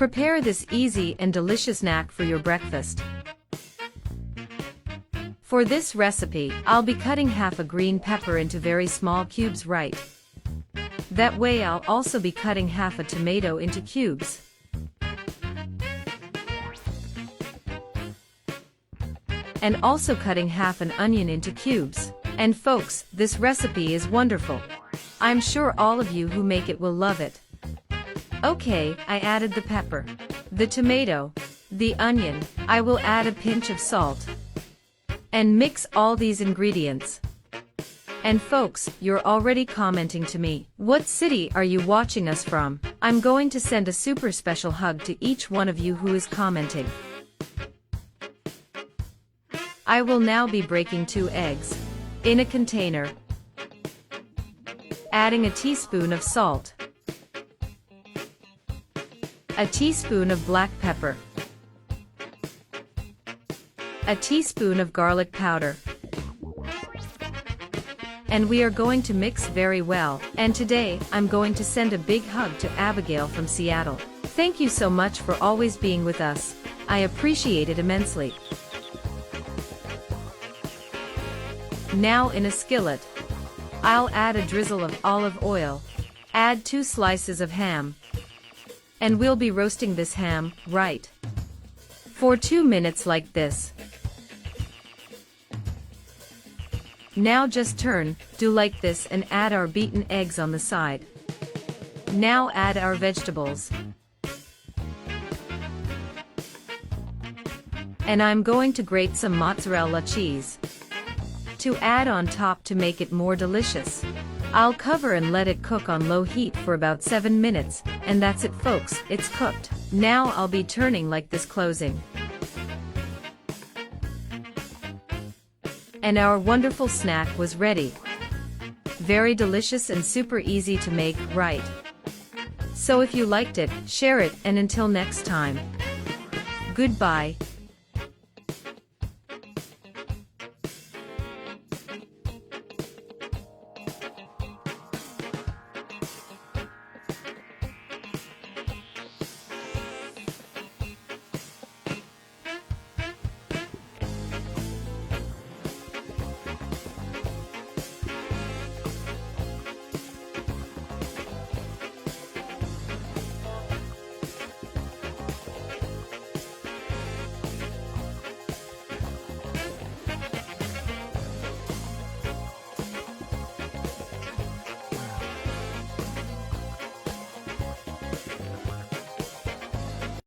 Prepare this easy and delicious snack for your breakfast. For this recipe, I'll be cutting half a green pepper into very small cubes, right? That way I'll also be cutting half a tomato into cubes. And also cutting half an onion into cubes. And folks, this recipe is wonderful. I'm sure all of you who make it will love it. Okay, I added the pepper, the tomato, the onion. I will add a pinch of salt. And mix all these ingredients. And folks, you're already commenting to me. What city are you watching us from? I'm going to send a super special hug to each one of you who is commenting. I will now be breaking 2 eggs in a container, adding a teaspoon of salt, a teaspoon of black pepper, a teaspoon of garlic powder. And we are going to mix very well. And today, I'm going to send a big hug to Abigail from Seattle. Thank you so much for always being with us. I appreciate it immensely. Now in a skillet, I'll add a drizzle of olive oil, add 2 slices of ham, and we'll be roasting this ham, right, for 2 minutes like this. Now just turn, do like this and add our beaten eggs on the side. Now add our vegetables. And I'm going to grate some mozzarella cheese to add on top to make it more delicious. I'll cover and let it cook on low heat for about 7 minutes, and that's it folks, it's cooked. Now I'll be turning like this, closing. And our wonderful snack was ready. Very delicious and super easy to make, right? So if you liked it, share it, and until next time. Goodbye.